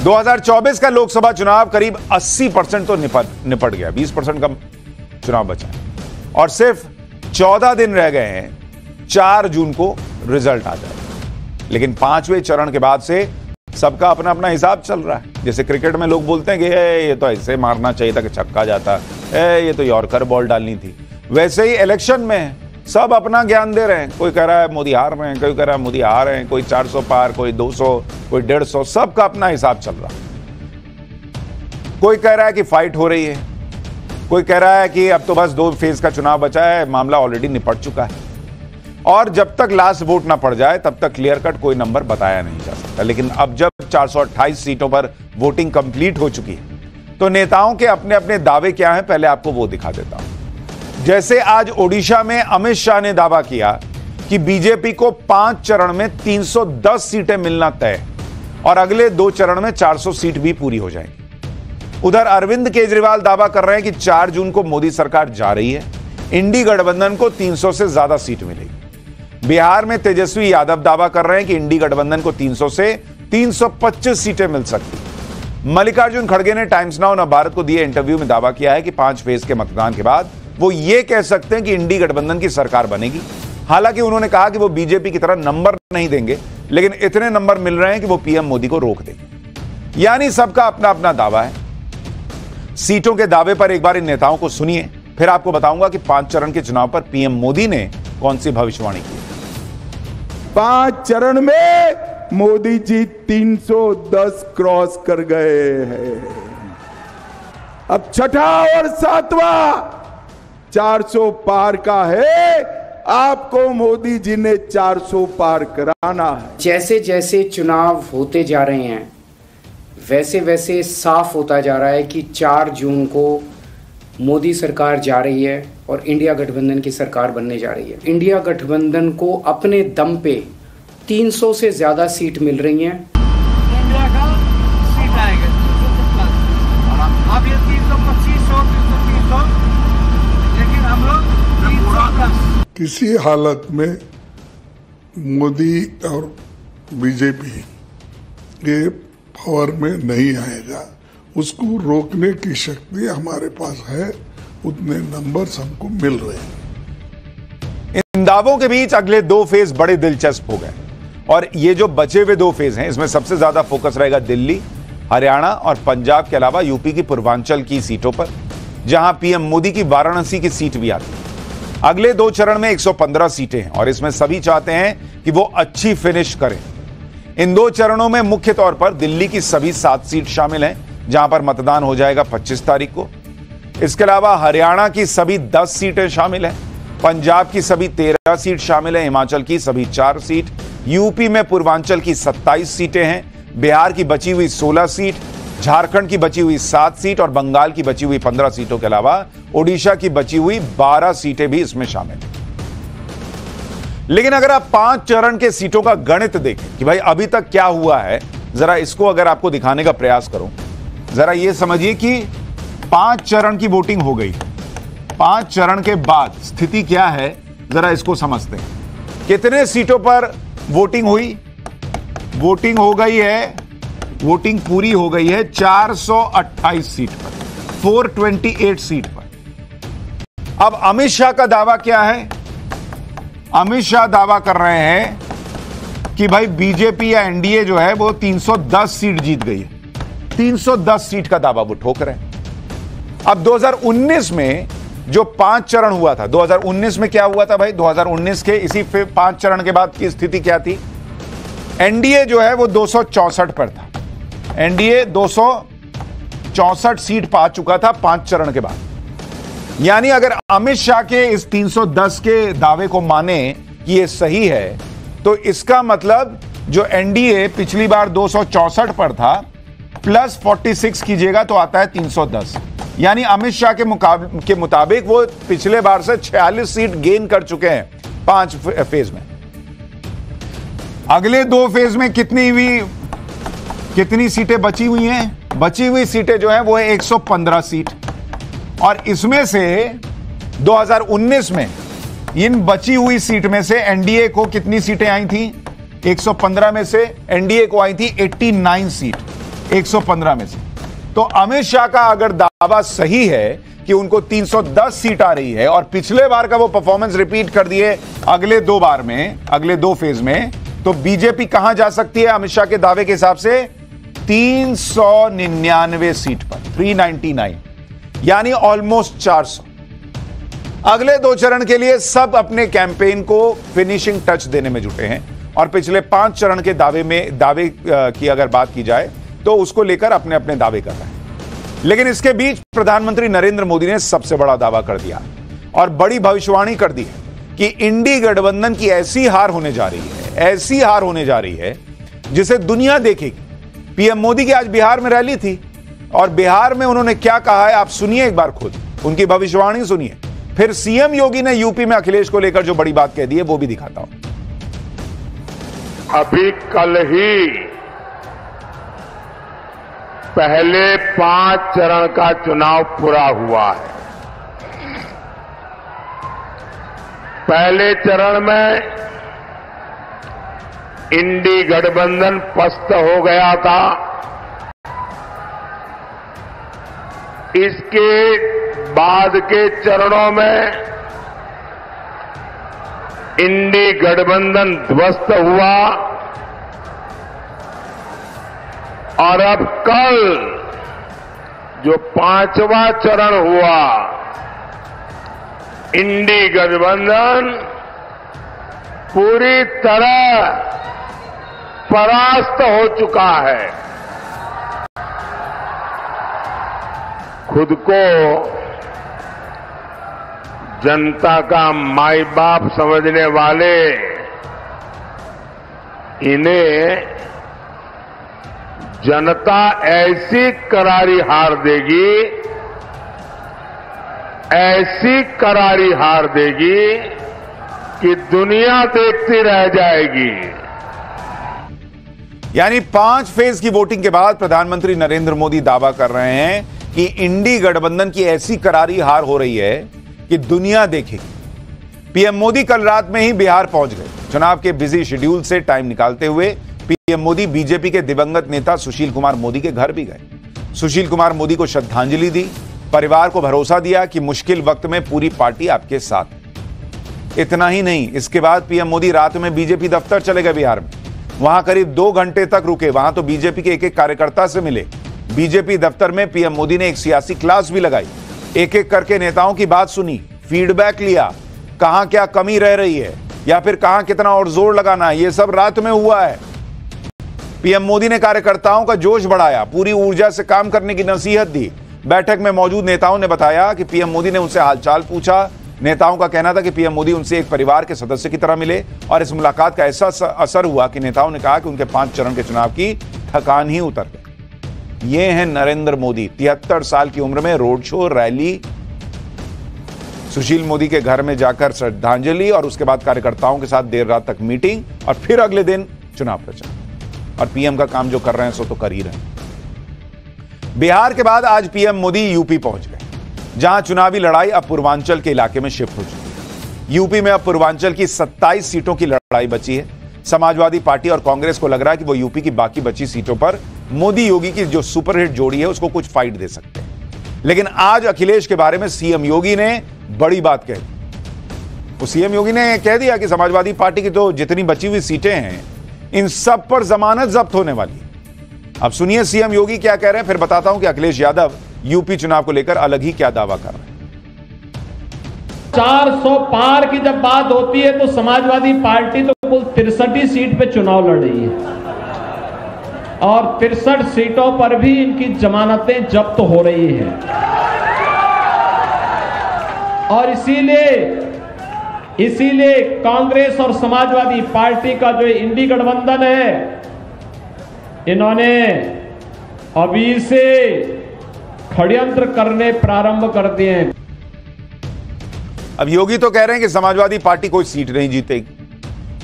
2024 का लोकसभा चुनाव करीब 80% तो निपट गया, 20% का चुनाव बचा है और सिर्फ 14 दिन रह गए हैं। 4 जून को रिजल्ट आ जाएगा, लेकिन 5वें चरण के बाद से सबका अपना अपना हिसाब चल रहा है। जैसे क्रिकेट में लोग बोलते हैं कि ये तो ऐसे मारना चाहिए था कि छक्का जाता, ये तो यॉर्कर बॉल डालनी थी, वैसे ही इलेक्शन में सब अपना ज्ञान दे रहे हैं। कोई कह रहा है मोदी हार रहे हैं, कोई कह रहा है मोदी हार रहे हैं, कोई 400 पार, कोई 200, कोई 150, सबका अपना हिसाब चल रहा है। कोई कह रहा है कि फाइट हो रही है, कोई कह रहा है कि अब तो बस 2 फेज का चुनाव बचा है, मामला ऑलरेडी निपट चुका है और जब तक लास्ट वोट ना पड़ जाए तब तक क्लियर कट कोई नंबर बताया नहीं जा सकता। लेकिन अब जब 428 सीटों पर वोटिंग कंप्लीट हो चुकी है तो नेताओं के अपने अपने दावे क्या हैं, पहले आपको वो दिखा देता हूं। जैसे आज ओडिशा में अमित शाह ने दावा किया कि बीजेपी को 5 चरण में 310 सीटें मिलना तय और अगले 2 चरण में 400 सीट भी पूरी हो जाएंगी। उधर अरविंद केजरीवाल दावा कर रहे हैं कि 4 जून को मोदी सरकार जा रही है, इंडी गठबंधन को 300 से ज्यादा सीट मिलेगी। बिहार में तेजस्वी यादव दावा कर रहे हैं कि इंडी गठबंधन को 300 से 325 सीटें मिल सकती। मल्लिकार्जुन खड़गे ने टाइम्स नाउ नवभारत को दिए इंटरव्यू में दावा किया है कि 5 फेज के मतदान के बाद वो ये कह सकते हैं कि इंडी गठबंधन की सरकार बनेगी। हालांकि उन्होंने कहा कि वो बीजेपी की तरह नंबर नहीं देंगे, लेकिन इतने नंबर मिल रहे हैं कि वो पीएम मोदी को रोक देंगे। यानी सबका अपना अपना दावा है। सीटों के दावे पर एक बार इन नेताओं को सुनिए, फिर आपको बताऊंगा कि 5 चरण के चुनाव पर पीएम मोदी ने कौन सी भविष्यवाणी की। 5 चरण में मोदी जी 310 क्रॉस कर गए हैं। अब छठा और 7वां 400 पार का है। आपको मोदी जी ने 400 पार कराना है। जैसे जैसे चुनाव होते जा रहे हैं वैसे वैसे साफ होता जा रहा है कि 4 जून को मोदी सरकार जा रही है और इंडिया गठबंधन की सरकार बनने जा रही है। इंडिया गठबंधन को अपने दम पे 300 से ज्यादा सीट मिल रही हैं। इंडिया का सीट आएगा अब ये 325 हो 330, लेकिन हम लोग 300+। किसी हालत में मोदी और बीजेपी ये पावर में नहीं आएगा, उसको रोकने की शक्ति हमारे पास है, उतने नंबर्स हमको मिल रहे हैं। इन दावों के बीच अगले 2 फेज बड़े दिलचस्प हो गए और ये जो बचे हुए 2 फेज हैं इसमें सबसे ज्यादा फोकस रहेगा दिल्ली, हरियाणा और पंजाब के अलावा यूपी की पूर्वांचल की सीटों पर, जहां पीएम मोदी की वाराणसी की सीट भी आती है। अगले 2 चरण में 115 सीटें हैं और इसमें सभी चाहते हैं कि वो अच्छी फिनिश करें। इन 2 चरणों में मुख्य तौर पर दिल्ली की सभी 7 सीट शामिल हैं, जहां पर मतदान हो जाएगा 25 तारीख को। इसके अलावा हरियाणा की सभी 10 सीटें शामिल हैं, पंजाब की सभी 13 सीट शामिल हैं, हिमाचल की सभी 4 सीट, यूपी में पूर्वांचल की 27 सीटें हैं, बिहार की बची हुई 16 सीट, झारखंड की बची हुई 7 सीट और बंगाल की बची हुई 15 सीटों के अलावा ओडिशा की बची हुई 12 सीटें भी इसमें शामिल हैं। लेकिन अगर आप 5 चरण के सीटों का गणित देखें कि भाई अभी तक क्या हुआ है, जरा इसको अगर आपको दिखाने का प्रयास करूं, जरा ये समझिए कि 5 चरण की वोटिंग हो गई, 5 चरण के बाद स्थिति क्या है, जरा इसको समझते हैं। कितने सीटों पर वोटिंग हुई? वोटिंग हो गई है, वोटिंग पूरी हो गई है 428 सीट पर, 428 सीट पर। अब अमित शाह का दावा क्या है? अमित शाह दावा कर रहे हैं कि भाई बीजेपी या एनडीए जो है वो 310 सीट जीत गई है। 310 सीट का दावा वो ठोक रहे हैं। अब 2019 में जो 5 चरण हुआ था, 2019 में क्या हुआ था भाई? 2019 के इसी 5 चरण के बाद की स्थिति क्या थी? एनडीए जो है वो 264 पर था। एनडीए 264 सीट पा चुका था 5 चरण के बाद। यानी अगर अमित शाह के इस 310 के दावे को माने कि ये सही है, तो इसका मतलब जो एनडीए पिछली बार 264 पर था प्लस 46 कीजिएगा तो आता है 310। यानी अमित शाह के मुताबिक वो पिछले बार से 46 सीट गेन कर चुके हैं 5 फेज में। अगले 2 फेज में कितनी सीटें बची हुई हैं? बची हुई सीटें जो हैं वो है 115 सीट और इसमें से 2019 में इन बची हुई सीट में से एनडीए को कितनी सीटें आई थी? 115 में से एनडीए को आई थी 89 सीट। 115 में से। तो अमित शाह का अगर दावा सही है कि उनको 310 सीट आ रही है और पिछले बार का वो परफॉर्मेंस रिपीट कर दिए अगले दो फेज में, तो बीजेपी कहां जा सकती है अमित शाह के दावे के हिसाब से? 399 सीट पर, 399, यानी ऑलमोस्ट 400। अगले 2 चरण के लिए सब अपने कैंपेन को फिनिशिंग टच देने में जुटे हैं और पिछले 5 चरण के दावे की अगर बात की जाए तो उसको लेकर अपने अपने दावे कर रहे हैं। लेकिन इसके बीच प्रधानमंत्री नरेंद्र मोदी ने सबसे बड़ा दावा कर दिया और बड़ी भविष्यवाणी कर दी है कि इंडी गठबंधन की ऐसी हार होने जा रही है जिसे दुनिया देखेगी। पीएम मोदी की आज बिहार में रैली थी और बिहार में उन्होंने क्या कहा है आप सुनिए एक बार खुद, उनकी भविष्यवाणी सुनिए। फिर सीएम योगी ने यूपी में अखिलेश को लेकर जो बड़ी बात कह दी है वो भी दिखाता हूं। अभी कल ही पहले 5 चरण का चुनाव पूरा हुआ है। पहले चरण में इंडी गठबंधन पस्त हो गया था। इसके बाद के चरणों में इंडी गठबंधन ध्वस्त हुआ और अब कल जो 5वां चरण हुआ, इंडी गठबंधन पूरी तरह परास्त हो चुका है। खुद को जनता का माई बाप समझने वाले इन्हें जनता ऐसी करारी हार देगी कि दुनिया देखती रह जाएगी। यानी 5 फेज की वोटिंग के बाद प्रधानमंत्री नरेंद्र मोदी दावा कर रहे हैं कि इंडी गठबंधन की ऐसी करारी हार हो रही है कि दुनिया देखेगी। पीएम मोदी कल रात में ही बिहार पहुंच गए। चुनाव के बिजी शेड्यूल से टाइम निकालते हुए पीएम मोदी बीजेपी के दिवंगत नेता सुशील कुमार मोदी के घर भी गए। सुशील कुमार मोदी को श्रद्धांजलि दी, परिवार को भरोसा दिया कि मुश्किल वक्त में पूरी पार्टी आपके साथ है। इतना ही नहीं, इसके बाद पीएम मोदी रात में बीजेपी दफ्तर चले गए बिहार में। वहां करीब 2 घंटे तक रुके। वहां तो बीजेपी के एक कार्यकर्ता से मिले। बीजेपी दफ्तर में पीएम मोदी ने एक सियासी क्लास भी लगाई। एक एक करके नेताओं की बात सुनी, फीडबैक लिया, कहां क्या कमी रह रही है या फिर कहां कितना और जोर लगाना है, ये सब रात में हुआ है। पीएम मोदी ने कार्यकर्ताओं का जोश बढ़ाया, पूरी ऊर्जा से काम करने की नसीहत दी। बैठक में मौजूद नेताओं ने बताया कि पीएम मोदी ने उनसे हालचाल पूछा। नेताओं का कहना था कि पीएम मोदी उनसे एक परिवार के सदस्य की तरह मिले और इस मुलाकात का ऐसा असर हुआ कि नेताओं ने कहा कि उनके 5 चरण के चुनाव की थकान ही उतर गई। ये हैं नरेंद्र मोदी, 73 साल की उम्र में road show, rally, Sushil Modi के घर में जाकर श्रद्धांजलि और उसके बाद कार्यकर्ताओं के साथ देर रात तक मीटिंग और फिर अगले दिन चुनाव प्रचार। और पीएम का काम जो कर रहे हैं सो तो कर ही रहे हैं। बिहार के बाद आज पीएम मोदी यूपी पहुंच गए, जहां चुनावी लड़ाई अब पूर्वांचल के इलाके में शिफ्ट हो चुकी है। यूपी में अब पूर्वांचल की 27 सीटों की लड़ाई बची है। समाजवादी पार्टी और कांग्रेस को लग रहा है कि वो यूपी की बाकी बची सीटों पर मोदी योगी की जो सुपरहिट जोड़ी है उसको कुछ फाइट दे सकते हैं। लेकिन आज अखिलेश के बारे में सीएम योगी ने बड़ी बात कह दी। वो सीएम योगी ने कह दिया कि समाजवादी पार्टी की तो जितनी बची हुई सीटें हैं इन सब पर जमानत जब्त होने वाली है। अब सुनिए सीएम योगी क्या कह रहे हैं, फिर बताता हूं कि अखिलेश यादव यूपी चुनाव को लेकर अलग ही क्या दावा कर रहे हैं। 400 पार की जब बात होती है तो समाजवादी पार्टी तो कुल 63 सीट पे चुनाव लड़ रही है और 63 सीटों पर भी इनकी जमानतें जब्त हो रही हैं और इसीलिए कांग्रेस और समाजवादी पार्टी का जो इंडी गठबंधन है, इन्होंने अभी से षड्यंत्र करने प्रारंभ कर दिए हैं। अब योगी तो कह रहे हैं कि समाजवादी पार्टी कोई सीट नहीं जीतेगी,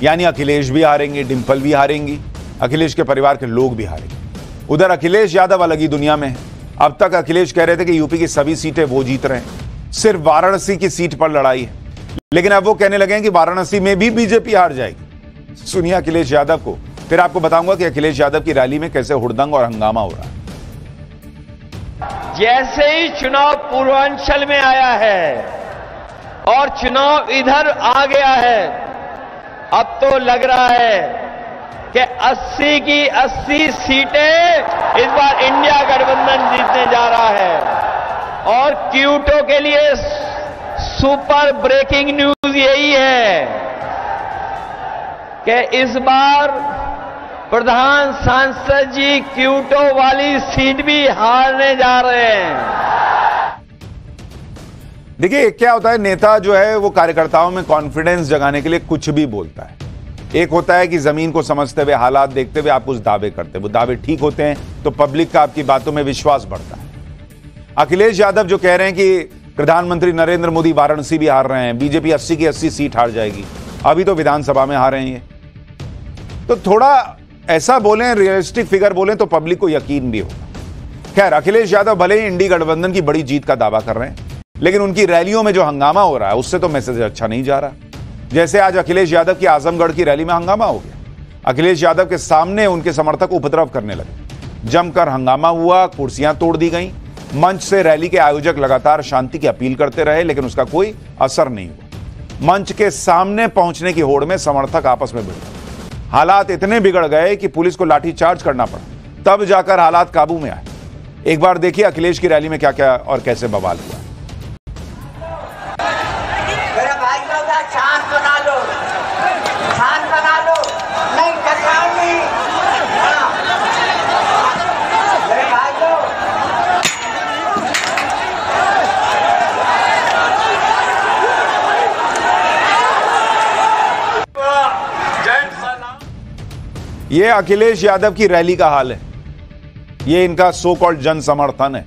यानी अखिलेश भी हारेंगे, डिंपल भी हारेंगी, अखिलेश के परिवार के लोग भी हारेंगे। उधर अखिलेश यादव अलग ही दुनिया में है। अब तक अखिलेश कह रहे थे कि यूपी की सभी सीटें वो जीत रहे हैं, सिर्फ वाराणसी की सीट पर लड़ाई है। लेकिन अब वो कहने लगे हैं कि वाराणसी में भी बीजेपी हार जाएगी। सुनिए अखिलेश यादव को, फिर आपको बताऊंगा कि अखिलेश यादव की रैली में कैसे हुड़दंग और हंगामा हो रहा है। जैसे ही चुनाव पूर्वांचल में आया है और चुनाव इधर आ गया है, अब तो लग रहा है कि 80 की 80 सीटें इस बार इंडिया गठबंधन जीतने जा रहा है। और क्यूटो के लिए सुपर ब्रेकिंग न्यूज यही है कि इस बार प्रधान सांसद जी क्यूटो वाली सीट भी हारने जा रहे हैं। देखिए क्या होता है, नेता जो है वो कार्यकर्ताओं में कॉन्फिडेंस जगाने के लिए कुछ भी बोलता है। एक होता है कि जमीन को समझते हुए, हालात देखते हुए आप कुछ दावे करते हैं, वो दावे ठीक होते हैं तो पब्लिक का आपकी बातों में विश्वास बढ़ता है। अखिलेश यादव जो कह रहे हैं कि प्रधानमंत्री नरेंद्र मोदी वाराणसी भी हार रहे हैं, बीजेपी 80 की 80 सीट हार जाएगी, अभी तो विधानसभा में हारे हैं ये, तो थोड़ा ऐसा बोलें, रियलिस्टिक फिगर बोलें तो पब्लिक को यकीन भी होगा। खैर, अखिलेश यादव भले ही इंडी गठबंधन की बड़ी जीत का दावा कर रहे हैं, लेकिन उनकी रैलियों में जो हंगामा हो रहा है उससे तो मैसेज अच्छा नहीं जा रहा। जैसे आज अखिलेश यादव की आजमगढ़ की रैली में हंगामा हो गया, अखिलेश यादव के सामने उनके समर्थक उपद्रव करने लगे, जमकर हंगामा हुआ, कुर्सियां तोड़ दी गई। मंच से रैली के आयोजक लगातार शांति की अपील करते रहे, लेकिन उसका कोई असर नहीं हुआ। मंच के सामने पहुंचने की होड़ में समर्थक आपस में भिड़ गए, हालात इतने बिगड़ गए कि पुलिस को लाठीचार्ज करना पड़ा, तब जाकर हालात काबू में आए। एक बार देखिए अखिलेश की रैली में क्या क्या और कैसे बवाल हुआ। मेरे भाई शांत बना लो, शांत बना लो, नहीं टकराओ नहीं। मेरे भाई ये अखिलेश यादव की रैली का हाल है, ये इनका सो कॉल्ड जन समर्थन है।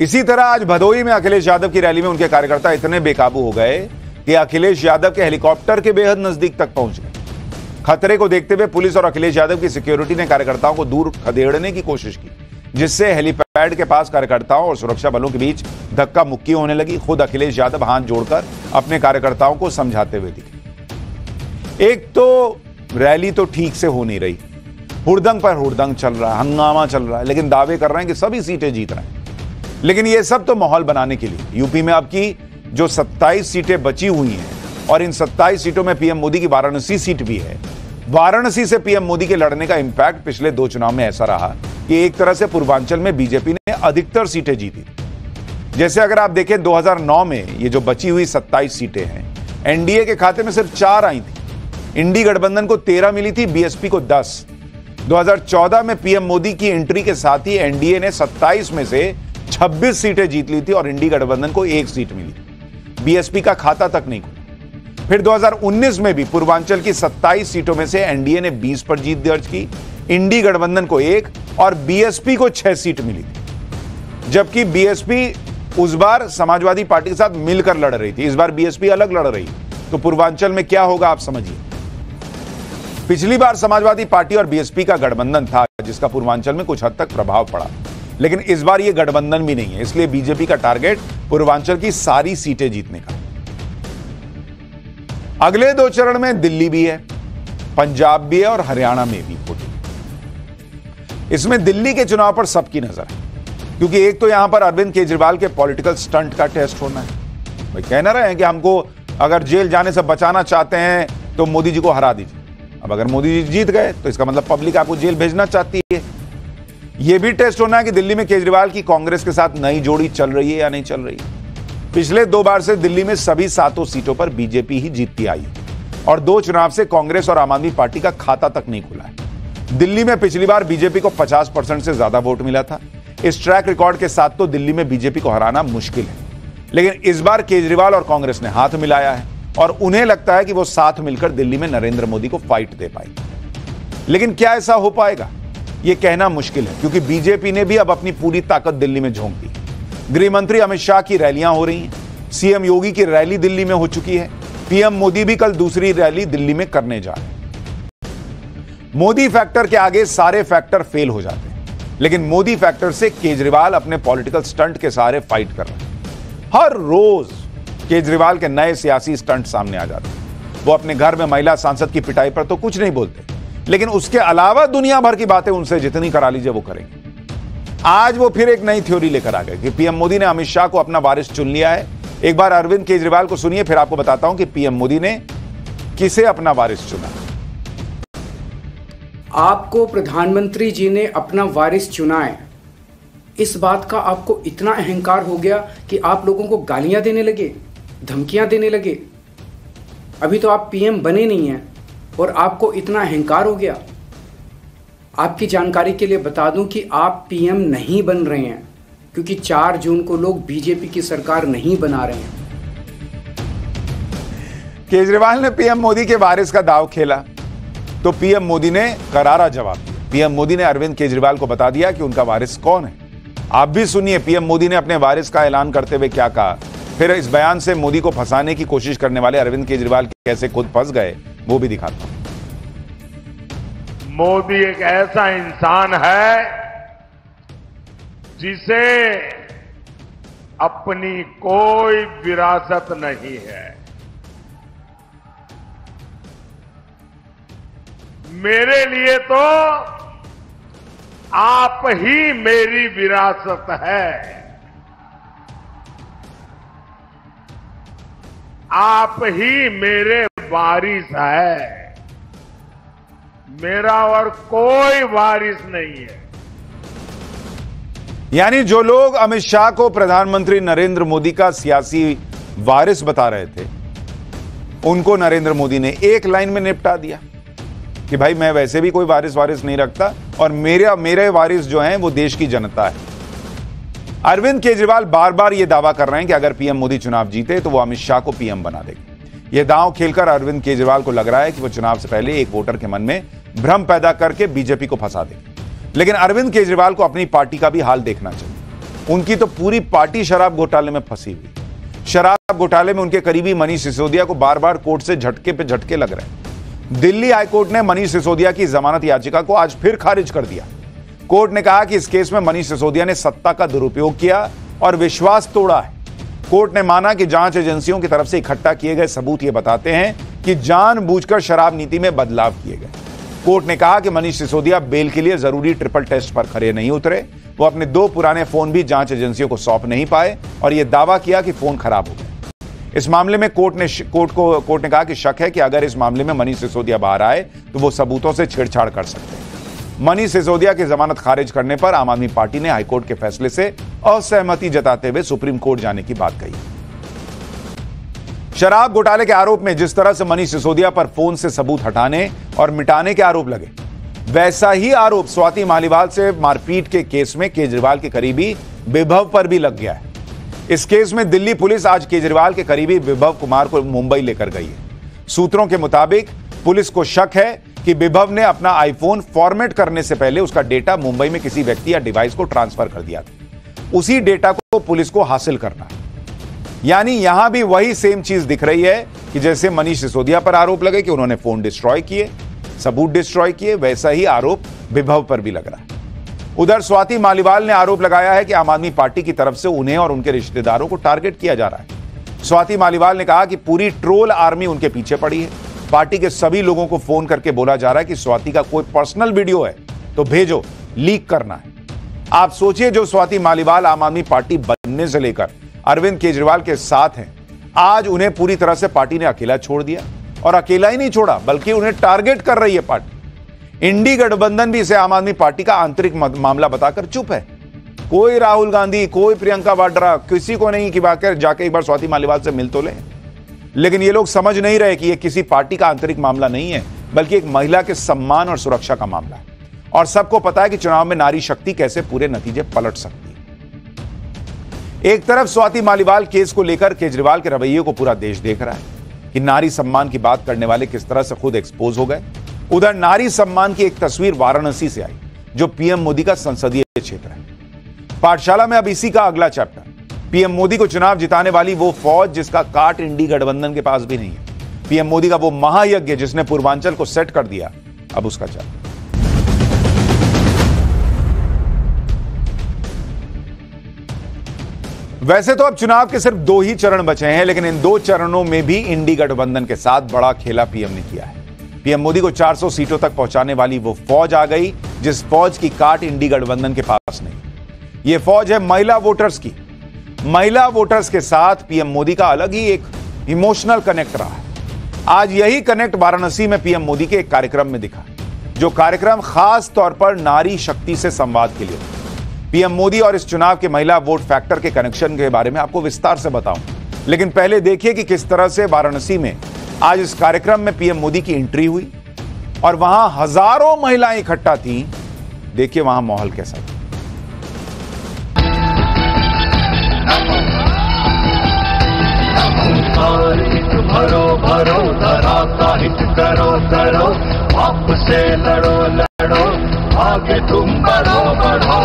इसी तरह आज भदोही में अखिलेश यादव की रैली में उनके कार्यकर्ता इतने बेकाबू हो गए कि अखिलेश यादव के हेलीकॉप्टर के बेहद नजदीक तक पहुंच गए। खतरे को देखते हुए पुलिस और अखिलेश यादव की सिक्योरिटी ने कार्यकर्ताओं को दूर खदेड़ने की कोशिश की, जिससे हेलीपैड के पास कार्यकर्ताओं और सुरक्षा बलों के बीच धक्का मुक्की होने लगी। खुद अखिलेश यादव हाथ जोड़कर अपने कार्यकर्ताओं को समझाते हुए दिखे। एक तो रैली तो ठीक से हो नहीं रही, हुड़दंग पर हुड़दंग चल रहा है, हंगामा चल रहा है, लेकिन दावे कर रहे हैं कि सभी सीटें जीत रहे हैं। लेकिन ये सब तो माहौल बनाने के लिए। यूपी में अब की जो 27 सीटें बची हुई हैं और इन 27 सीटों में पीएम मोदी की वाराणसी सीट भी है। वाराणसी से पीएम मोदी के लड़ने का इंपैक्ट पिछले 2 चुनाव में ऐसा रहा कि एक तरह से पूर्वांचल में बीजेपी ने अधिकतर सीटें जीती। जैसे अगर आप देखें 2009 में ये जो बची हुई 27 सीटें हैं, एनडीए के खाते में सिर्फ 4 आई थी, इंडी गठबंधन को 13 मिली थी, बीएसपी को 10। 2014 में पीएम मोदी की एंट्री के साथ ही एनडीए ने 27 में से 26 सीटें जीत ली थी और इंडी गठबंधन को 1 सीट मिली, बीएसपी का खाता तक नहीं खुला। फिर 2019 में भी पूर्वांचल की 27 सीटों में से एनडीए ने 20 पर जीत दर्ज की, इंडी गठबंधन को 1 और बीएसपी को 6 सीट मिली थी। जबकि बीएसपी उस बार समाजवादी पार्टी के साथ मिलकर लड़ रही थी, इस बार बीएसपी अलग लड़ रही। तो पूर्वांचल में क्या होगा आप समझिए। पिछली बार समाजवादी पार्टी और बीएसपी का गठबंधन था, जिसका पूर्वांचल में कुछ हद तक प्रभाव पड़ा, लेकिन इस बार यह गठबंधन भी नहीं है। इसलिए बीजेपी का टारगेट पूर्वांचल की सारी सीटें जीतने का। अगले 2 चरण में दिल्ली भी है, पंजाब भी है और हरियाणा में भी होगी। इसमें दिल्ली के चुनाव पर सबकी नजर है, क्योंकि एक तो यहां पर अरविंद केजरीवाल के पॉलिटिकल स्टंट का टेस्ट होना है। भाई कह ना रहे हैं कि हमको अगर जेल जाने से बचाना चाहते हैं तो मोदी जी को हरा दीजिए। अब अगर मोदी जी जीत गए तो इसका मतलब पब्लिक आपको जेल भेजना चाहती है। यह भी टेस्ट होना है कि दिल्ली में केजरीवाल की कांग्रेस के साथ नई जोड़ी चल रही है या नहीं चल रही है। पिछले 2 बार से दिल्ली में सभी 7 सीटों पर बीजेपी ही जीतती आई है और 2 चुनाव से कांग्रेस और आम आदमी पार्टी का खाता तक नहीं खुला है। दिल्ली में पिछली बार बीजेपी को 50% से ज्यादा वोट मिला था। इस ट्रैक रिकॉर्ड के साथ तो दिल्ली में बीजेपी को हराना मुश्किल है, लेकिन इस बार केजरीवाल और कांग्रेस ने हाथ मिलाया है और उन्हें लगता है कि वो साथ मिलकर दिल्ली में नरेंद्र मोदी को फाइट दे पाएंगे। लेकिन क्या ऐसा हो पाएगा, यह कहना मुश्किल है, क्योंकि बीजेपी ने भी अब अपनी पूरी ताकत दिल्ली में झोंक दी। गृह मंत्री अमित शाह की रैलियां हो रही हैं, सीएम योगी की रैली दिल्ली में हो चुकी है, पीएम मोदी भी कल दूसरी रैली दिल्ली में करने जा रहे हैं। मोदी फैक्टर के आगे सारे फैक्टर फेल हो जाते हैं, लेकिन मोदी फैक्टर से केजरीवाल अपने पॉलिटिकल स्टंट के सहारे फाइट कर रहे हैं। हर रोज केजरीवाल के नए सियासी स्टंट सामने आ जाते हैं। वो अपने घर में महिला सांसद की पिटाई पर तो कुछ नहीं बोलते, लेकिन उसके अलावा दुनिया भर की बातें उनसे जितनी करा लीजिए वो करेंगे। आज वो फिर एक नई थ्योरी लेकर आ गए कि पीएम मोदी ने अमित शाह को अपना वारिस चुन लिया है। एक बार अरविंद केजरीवाल को सुनिए, फिर आपको बताता हूं कि पीएम मोदी ने किसे अपना वारिस चुना। आपको प्रधानमंत्री जी ने अपना वारिस चुना है, इस बात का आपको इतना अहंकार हो गया कि आप लोगों को गालियां देने लगे, धमकियां देने लगे। अभी तो आप पीएम बने नहीं हैं और आपको इतना अहंकार हो गया। आपकी जानकारी के लिए बता दूं कि आप पीएम नहीं बन रहे हैं, क्योंकि 4 जून को लोग बीजेपी की सरकार नहीं बना रहे हैं। केजरीवाल ने पीएम मोदी के वारिस का दांव खेला तो पीएम मोदी ने करारा जवाब दिया। पीएम मोदी ने अरविंद केजरीवाल को बता दिया कि उनका वारिस कौन है। आप भी सुनिए पीएम मोदी ने अपने वारिस का ऐलान करते हुए क्या कहा। फिर इस बयान से मोदी को फंसाने की कोशिश करने वाले अरविंद केजरीवाल कैसे खुद फंस गए वो भी दिखाता हूं। मोदी एक ऐसा इंसान है जिसे अपनी कोई विरासत नहीं है। मेरे लिए तो आप ही मेरी विरासत है। आप ही मेरे वारिस है। मेरा और कोई वारिस नहीं है। यानी जो लोग अमित शाह को प्रधानमंत्री नरेंद्र मोदी का सियासी वारिस बता रहे थे, उनको नरेंद्र मोदी ने एक लाइन में निपटा दिया कि भाई मैं वैसे भी कोई वारिस नहीं रखता और मेरे वारिस जो हैं वो देश की जनता है। अरविंद केजरीवाल बार बार ये दावा कर रहे हैं कि अगर पीएम मोदी चुनाव जीते तो वो अमित शाह को पीएम बना देंगे। ये दांव खेलकर अरविंद केजरीवाल को लग रहा है कि वो चुनाव से पहले एक वोटर के मन में भ्रम पैदा करके बीजेपी को फंसा देंगे। लेकिन अरविंद केजरीवाल को अपनी पार्टी का भी हाल देखना चाहिए। उनकी तो पूरी पार्टी शराब घोटाले में फंसी हुई। शराब घोटाले में उनके करीबी मनीष सिसोदिया को बार बार कोर्ट से झटके पे झटके लग रहे हैं। दिल्ली हाईकोर्ट ने मनीष सिसोदिया की जमानत याचिका को आज फिर खारिज कर दिया। कोर्ट ने कहा कि इस केस में मनीष सिसोदिया ने सत्ता का दुरुपयोग किया और विश्वास तोड़ा है। कोर्ट ने माना कि जांच एजेंसियों की तरफ से इकट्ठा किए गए सबूत ये बताते हैं कि जानबूझकर शराब नीति में बदलाव किए गए। कोर्ट ने कहा कि मनीष सिसोदिया बेल के लिए जरूरी ट्रिपल टेस्ट पर खरे नहीं उतरे। वो अपने 2 पुराने फोन भी जांच एजेंसियों को सौंप नहीं पाए और यह दावा किया कि फोन खराब हो गए। इस मामले में कोर्ट ने कहा कि शक है कि अगर इस मामले में मनीष सिसोदिया बाहर आए तो वो सबूतों से छेड़छाड़ कर सकते हैं। मनीष सिसोदिया की जमानत खारिज करने पर आम आदमी पार्टी ने हाईकोर्ट के फैसले से असहमति जताते हुए सुप्रीम कोर्ट जाने की बात कही। शराब घोटाले के आरोप में जिस तरह से मनीष सिसोदिया पर फोन से सबूत हटाने और मिटाने के आरोप लगे, वैसा ही आरोप स्वाति मालीवाल से मारपीट के केस में केजरीवाल के करीबी विभव पर भी लग गया है। इस केस में दिल्ली पुलिस आज केजरीवाल के करीबी विभव कुमार को मुंबई लेकर गई है। सूत्रों के मुताबिक पुलिस को शक है कि विभव ने अपना आईफोन फॉर्मेट करने से पहले उसका डेटा मुंबई में किसी व्यक्ति या डिवाइस को ट्रांसफर कर दिया था। उसी डेटा को पुलिस को हासिल करना है। यानी यहां भी वही सेम चीज दिख रही है कि जैसे मनीष सिसोदिया पर आरोप लगे कि उन्होंने फोन डिस्ट्रॉय किए, सबूत डिस्ट्रॉय किए, वैसा ही आरोप विभव पर भी लग रहा है। उधर स्वाति मालीवाल ने आरोप लगाया है कि आम आदमी पार्टी की तरफ से उन्हें और उनके रिश्तेदारों को टारगेट किया जा रहा है। स्वाति मालीवाल ने कहा कि पूरी ट्रोल आर्मी उनके पीछे पड़ी है। पार्टी के सभी लोगों को फोन करके बोला जा रहा है कि स्वाति का कोई पर्सनल वीडियो है तो भेजो, लीक करना है। आप सोचिए, जो स्वाति मालीवाल आम आदमी पार्टी बनने से लेकर अरविंद केजरीवाल के साथ हैं, आज उन्हें पूरी तरह से पार्टी ने अकेला छोड़ दिया। और अकेला ही नहीं छोड़ा बल्कि उन्हें टारगेट कर रही है पार्टी। इंडी गठबंधन भी इसे आम आदमी पार्टी का आंतरिक मामला बताकर चुप है। कोई राहुल गांधी, कोई प्रियंका वाड्रा, किसी को नहीं कि जाके एक बार स्वाति मालीवाल से मिल तो ले। लेकिन ये लोग समझ नहीं रहे कि ये किसी पार्टी का आंतरिक मामला नहीं है, बल्कि एक महिला के सम्मान और सुरक्षा का मामला है। और सबको पता है कि चुनाव में नारी शक्ति कैसे पूरे नतीजे पलट सकती है। एक तरफ स्वाति मालीवाल केस को लेकर केजरीवाल के रवैये को पूरा देश देख रहा है कि नारी सम्मान की बात करने वाले किस तरह से खुद एक्सपोज हो गए। उधर नारी सम्मान की एक तस्वीर वाराणसी से आई, जो पीएम मोदी का संसदीय क्षेत्र है। पाठशाला में अब इसी का अगला चैप्टर, पीएम मोदी को चुनाव जिताने वाली वो फौज जिसका काट इंडी गठबंधन के पास भी नहीं है। पीएम मोदी का वो महायज्ञ जिसने पूर्वांचल को सेट कर दिया, अब उसका चैप्टर। वैसे तो अब चुनाव के सिर्फ 2 ही चरण बचे हैं, लेकिन इन 2 चरणों में भी इंडी गठबंधन के साथ बड़ा खेला पीएम ने किया है। पीएम मोदी को 400 सीटों तक पहुंचाने वाली वो फौज आ गई जिस फौज की काट इंडी गठबंधन के पास नहीं। यह फौज है महिला वोटर्स की। महिला वोटर्स के साथ पीएम मोदी का अलग ही एक इमोशनल कनेक्ट रहा है। आज यही कनेक्ट वाराणसी में पीएम मोदी के एक कार्यक्रम में दिखा, जो कार्यक्रम खास तौर पर नारी शक्ति से संवाद के लिए। पीएम मोदी और इस चुनाव के महिला वोट फैक्टर के कनेक्शन के बारे में आपको विस्तार से बताऊं, लेकिन पहले देखिए कि किस तरह से वाराणसी में आज इस कार्यक्रम में पीएम मोदी की एंट्री हुई और वहां हजारों महिलाएं इकट्ठा थीं। देखिए वहां माहौल कैसा था। भरो भरो धरा साहित करो करो, पाप से लड़ो लड़ो, आगे तुम बढ़ो बढ़ो।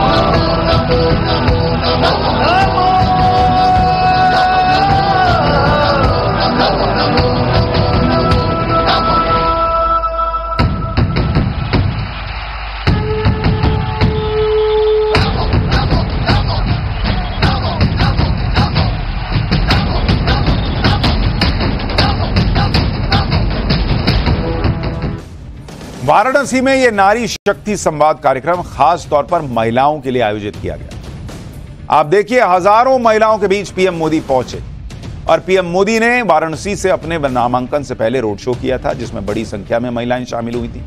वाराणसी में यह नारी शक्ति संवाद कार्यक्रम खास तौर पर महिलाओं के लिए आयोजित किया गया। आप देखिए हजारों महिलाओं के बीच पीएम मोदी पहुंचे और पीएम मोदी ने वाराणसी से अपने नामांकन से पहले रोड शो किया था, जिसमें बड़ी संख्या में महिलाएं शामिल हुई थी।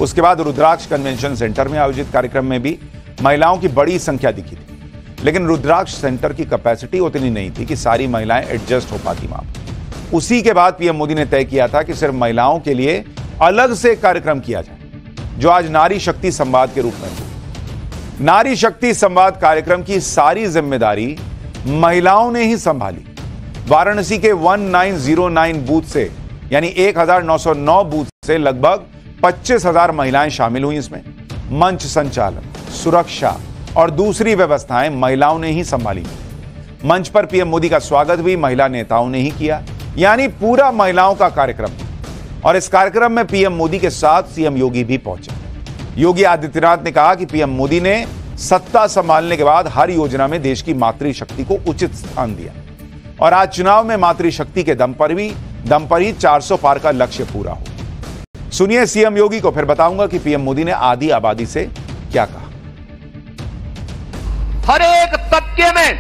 उसके बाद रुद्राक्ष कन्वेंशन सेंटर में आयोजित कार्यक्रम में भी महिलाओं की बड़ी संख्या दिखी थी, लेकिन रुद्राक्ष सेंटर की कैपेसिटी उतनी नहीं थी कि सारी महिलाएं एडजस्ट हो पाती वहां पर। उसी के बाद पीएम मोदी ने तय किया था कि सिर्फ महिलाओं के लिए अलग से एक कार्यक्रम किया जाए, जो आज नारी शक्ति संवाद के रूप में हुआ। नारी शक्ति संवाद कार्यक्रम की सारी जिम्मेदारी महिलाओं ने ही संभाली। वाराणसी के 1909 बूथ से, यानी 1909 बूथ से लगभग 25,000 महिलाएं शामिल हुई। इसमें मंच संचालन, सुरक्षा और दूसरी व्यवस्थाएं महिलाओं ने ही संभाली। मंच पर पीएम मोदी का स्वागत भी महिला नेताओं ने ही किया, यानी पूरा महिलाओं का कार्यक्रम। और इस कार्यक्रम में पीएम मोदी के साथ सीएम योगी भी पहुंचे। योगी आदित्यनाथ ने कहा कि पीएम मोदी ने सत्ता संभालने के बाद हर योजना में देश की मातृशक्ति को उचित स्थान दिया और आज चुनाव में मातृशक्ति के दम पर ही 400 पार का लक्ष्य पूरा हो। सुनिए सीएम योगी को, फिर बताऊंगा कि पीएम मोदी ने आधी आबादी से क्या कहा। हर एक तबके में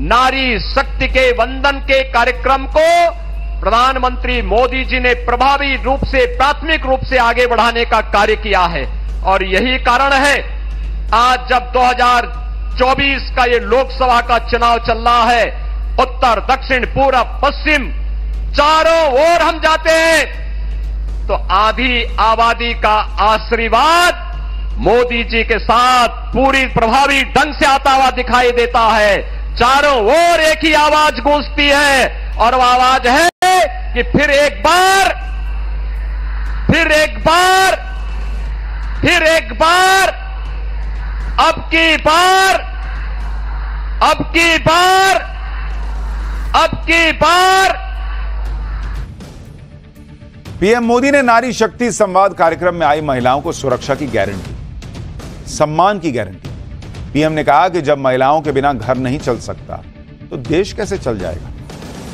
नारी शक्ति के वंदन के कार्यक्रम को प्रधानमंत्री मोदी जी ने प्रभावी रूप से, प्राथमिक रूप से आगे बढ़ाने का कार्य किया है। और यही कारण है आज जब 2024 का ये लोकसभा का चुनाव चल रहा है, उत्तर, दक्षिण, पूरब, पश्चिम, चारों ओर हम जाते हैं तो आधी आबादी का आशीर्वाद मोदी जी के साथ पूरी प्रभावी ढंग से आता हुआ दिखाई देता है। चारों ओर एक ही आवाज गूंजती है और वह आवाज है कि फिर एक बार अब की बार पीएम मोदी ने नारी शक्ति संवाद कार्यक्रम में आई महिलाओं को सुरक्षा की गारंटी, सम्मान की गारंटी। पीएम ने कहा कि जब महिलाओं के बिना घर नहीं चल सकता तो देश कैसे चल जाएगा।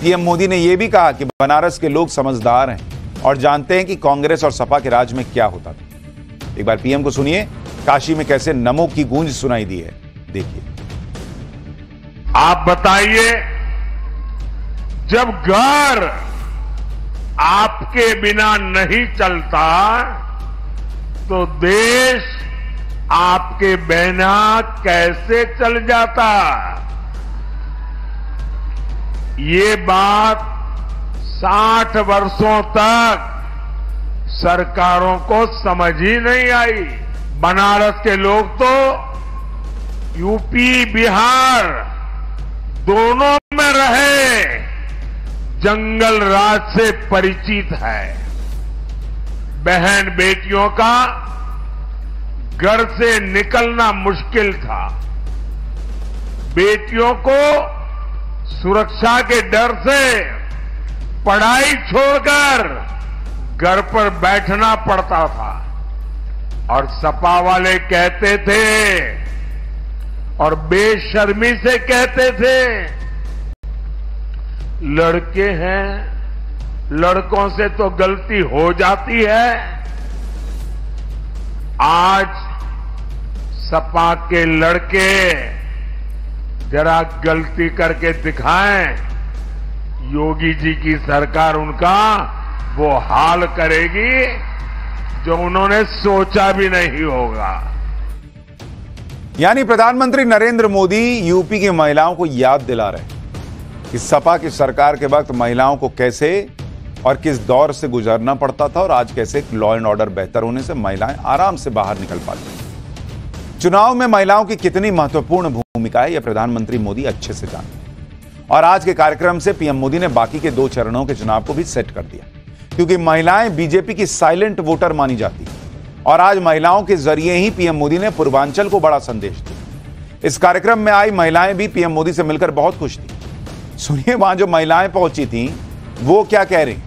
पीएम मोदी ने यह भी कहा कि बनारस के लोग समझदार हैं और जानते हैं कि कांग्रेस और सपा के राज में क्या होता था। एक बार पीएम को सुनिए, काशी में कैसे नमो की गूंज सुनाई दी है, देखिए। आप बताइए, जब घर आपके बिना नहीं चलता तो देश आपके बिना कैसे चल जाता। ये बात 60 वर्षों तक सरकारों को समझ ही नहीं आई। बनारस के लोग तो यूपी, बिहार दोनों में रहे, जंगल राज से परिचित है। बहन बेटियों का घर से निकलना मुश्किल था। बेटियों को सुरक्षा के डर से पढ़ाई छोड़कर घर पर बैठना पड़ता था। और सपा वाले कहते थे और बेशर्मी से कहते थे, लड़के हैं, लड़कों से तो गलती हो जाती है। आज सपा के लड़के जरा गलती करके दिखाएं, योगी जी की सरकार उनका वो हाल करेगी जो उन्होंने सोचा भी नहीं होगा। यानी प्रधानमंत्री नरेंद्र मोदी यूपी की महिलाओं को याद दिला रहे हैं कि सपा की सरकार के वक्त महिलाओं को कैसे और किस दौर से गुजरना पड़ता था और आज कैसे लॉ एंड ऑर्डर बेहतर होने से महिलाएं आराम से बाहर निकल पाती हैं। चुनाव में महिलाओं की कितनी महत्वपूर्ण भूमिका है यह प्रधानमंत्री मोदी अच्छे से जानते हैं और आज के कार्यक्रम से पीएम मोदी ने बाकी के 2 चरणों के चुनाव को भी सेट कर दिया, क्योंकि महिलाएं बीजेपी की साइलेंट वोटर मानी जाती है और आज महिलाओं के जरिए ही पीएम मोदी ने पूर्वांचल को बड़ा संदेश दिया। इस कार्यक्रम में आई महिलाएं भी पीएम मोदी से मिलकर बहुत खुश थी। सुनिए वहां जो महिलाएं पहुंची थी वो क्या कह रही,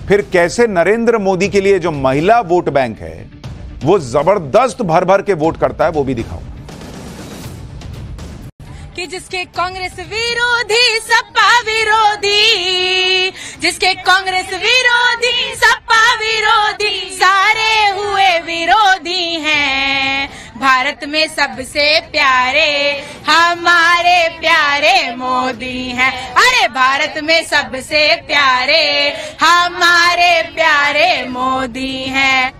फिर कैसे नरेंद्र मोदी के लिए जो महिला वोट बैंक है वो जबरदस्त भर भर के वोट करता है, वो भी दिखाओ। कि जिसके कांग्रेस विरोधी सपा विरोधी, जिसके कांग्रेस विरोधी सपा विरोधी सारे हुए विरोधी हैं। भारत में सबसे प्यारे हमारे प्यारे मोदी हैं। अरे भारत में सबसे प्यारे हमारे प्यारे मोदी हैं।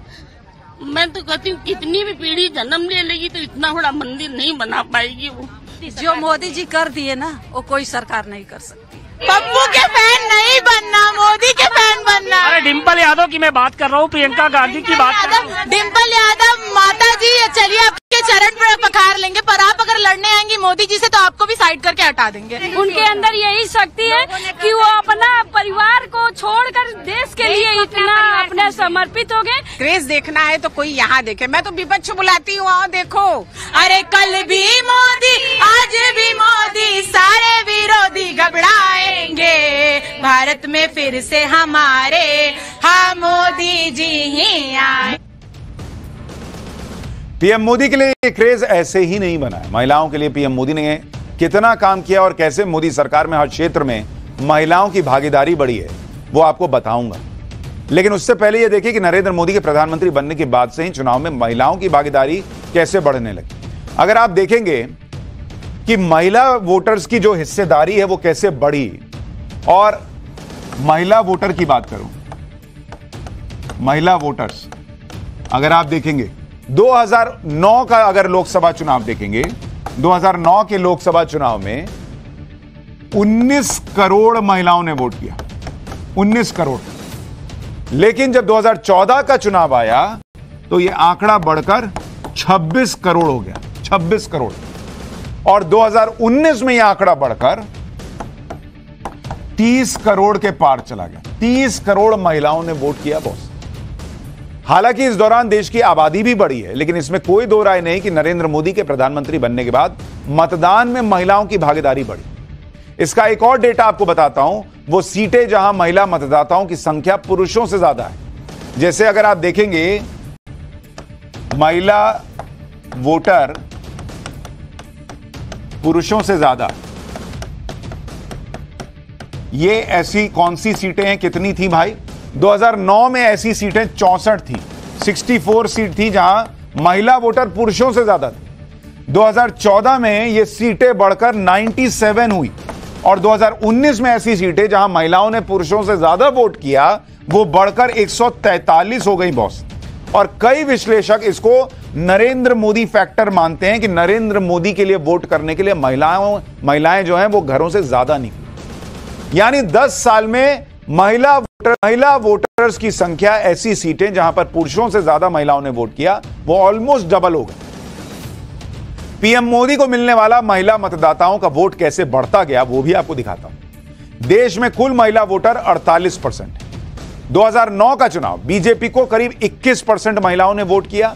मैं तो कहती हूँ कितनी भी पीढ़ी जन्म ले लेगी तो इतना बड़ा मंदिर नहीं बना पाएगी वो। जो मोदी जी कर दिए ना वो कोई सरकार नहीं कर सकती। पप्पू के फैन नहीं बनना, मोदी के फैन बनना। अरे डिम्पल यादव की मैं बात कर रहा हूँ, प्रियंका गांधी की बात कर रहा हूँ। डिम्पल यादव माता जी चलिए आपके चरण पर पखार लेंगे, पर आप अगर लड़ने आएंगी मोदी जी से तो आपको भी साइड करके हटा देंगे। उनके अंदर यही शक्ति है कि वो अपना परिवार को छोड़कर देश के लिए इतना अपने समर्पित हो गए। क्रेज देखना है तो कोई यहाँ देखे, मैं तो विपक्ष बुलाती हूँ, आओ देखो। अरे कल भी मोदी आज भी मोदी सारे विरोधी घबराएंगे। भारत में फिर से हमारे हाँ मोदी जी ही आए। पीएम मोदी के लिए ये क्रेज ऐसे ही नहीं बना है। महिलाओं के लिए पीएम मोदी ने कितना काम किया और कैसे मोदी सरकार में हर क्षेत्र में महिलाओं की भागीदारी बढ़ी है वो आपको बताऊंगा। लेकिन उससे पहले ये देखिए कि नरेंद्र मोदी के प्रधानमंत्री बनने के बाद से ही चुनाव में महिलाओं की भागीदारी कैसे बढ़ने लगी। अगर आप देखेंगे कि महिला वोटर्स की जो हिस्सेदारी है वो कैसे बढ़ी, और महिला वोटर की बात करूं, महिला वोटर्स अगर आप देखेंगे 2009 का अगर लोकसभा चुनाव देखेंगे, 2009 के लोकसभा चुनाव में 19 करोड़ महिलाओं ने वोट किया, 19 करोड़। लेकिन जब 2014 का चुनाव आया तो यह आंकड़ा बढ़कर 26 करोड़ हो गया, 26 करोड़। और 2019 में यह आंकड़ा बढ़कर 30 करोड़ के पार चला गया। 30 करोड़ महिलाओं ने वोट किया बॉस। हालांकि इस दौरान देश की आबादी भी बढ़ी है, लेकिन इसमें कोई दो राय नहीं कि नरेंद्र मोदी के प्रधानमंत्री बनने के बाद मतदान में महिलाओं की भागीदारी बढ़ी। इसका एक और डेटा आपको बताता हूं, वो सीटें जहां महिला मतदाताओं की संख्या पुरुषों से ज्यादा है। जैसे अगर आप देखेंगे महिला वोटर पुरुषों से ज्यादा, ये ऐसी कौन सी सीटें हैं, कितनी थी भाई? 2009 में ऐसी सीटें 64 थी, 64 सीट थी जहां महिला वोटर पुरुषों से ज्यादा थी। 2014 में ये सीटें बढ़कर 97 हुई और 2019 में ऐसी सीटें जहां महिलाओं ने पुरुषों से ज्यादा वोट किया वो बढ़कर 143 हो गई बॉस। और कई विश्लेषक इसको नरेंद्र मोदी फैक्टर मानते हैं कि नरेंद्र मोदी के लिए वोट करने के लिए महिलाएं जो हैं वो घरों से ज्यादा निकली। यानी 10 साल में महिला वोटर्स की संख्या, ऐसी सीटें जहां पर पुरुषों से ज्यादा महिलाओं ने वोट किया, वो ऑलमोस्ट डबल हो गई। पीएम मोदी को मिलने वाला महिला मतदाताओं का वोट कैसे बढ़ता गया वो भी आपको दिखाता हूं। देश में कुल महिला वोटर 48% है। 2009 का चुनाव बीजेपी को करीब 21% महिलाओं ने वोट किया,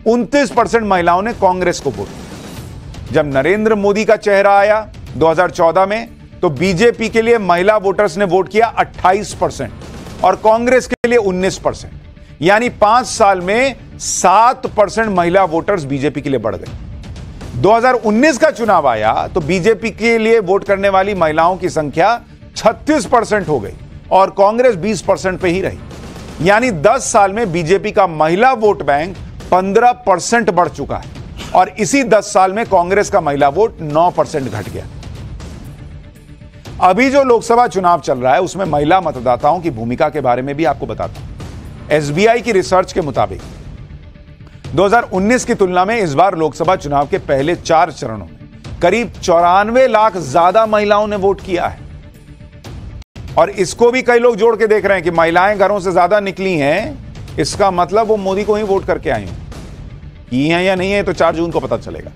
29% महिलाओं ने कांग्रेस को वोट किया। जब नरेंद्र मोदी का चेहरा आया 2014 में तो बीजेपी के लिए महिला वोटर्स ने वोट किया 28% और कांग्रेस के लिए 19%। यानी 5 साल में 7% महिला वोटर्स बीजेपी के लिए बढ़ गए। 2019 का चुनाव आया तो बीजेपी के लिए वोट करने वाली महिलाओं की संख्या 36% हो गई और कांग्रेस 20% पे ही रही। यानी 10 साल में बीजेपी का महिला वोट बैंक 15% बढ़ चुका है और इसी 10 साल में कांग्रेस का महिला वोट 9% घट गया। अभी जो लोकसभा चुनाव चल रहा है उसमें महिला मतदाताओं की भूमिका के बारे में भी आपको बताता हूं। एसबीआई की रिसर्च के मुताबिक 2019 की तुलना में इस बार लोकसभा चुनाव के पहले 4 चरणों में करीब 94 लाख ज्यादा महिलाओं ने वोट किया है। और इसको भी कई लोग जोड़ के देख रहे हैं कि महिलाएं घरों से ज्यादा निकली हैं, इसका मतलब वो मोदी को ही वोट करके आई हैं। की हैं या नहीं है तो 4 जून को पता चलेगा।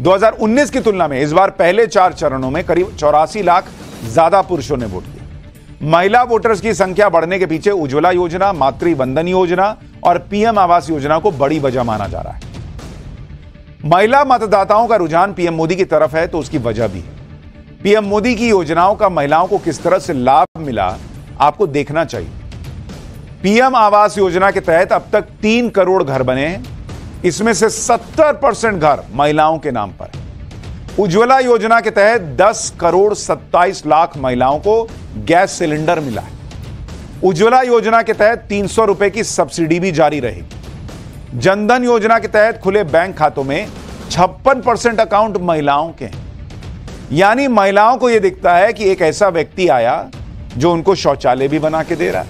2019 की तुलना में इस बार पहले 4 चरणों में करीब 84 लाख ज्यादा पुरुषों ने वोट किया। महिला वोटर्स की संख्या बढ़ने के पीछे उज्ज्वला योजना, मातृ वंदन योजना और पीएम आवास योजना को बड़ी वजह माना जा रहा है। महिला मतदाताओं का रुझान पीएम मोदी की तरफ है तो उसकी वजह भी है। पीएम मोदी की योजनाओं का महिलाओं को किस तरह से लाभ मिला आपको देखना चाहिए। पीएम आवास योजना के तहत अब तक 3 करोड़ घर बने हैं, इसमें से 70% घर महिलाओं के नाम पर है। उज्ज्वला योजना के तहत 10 करोड़ 27 लाख महिलाओं को गैस सिलेंडर मिला है। उज्ज्वला योजना के तहत 300 रुपए की सब्सिडी भी जारी रहेगी। जनधन योजना के तहत खुले बैंक खातों में 56% अकाउंट महिलाओं के हैं। यानी महिलाओं को यह दिखता है कि एक ऐसा व्यक्ति आया जो उनको शौचालय भी बना के दे रहा है,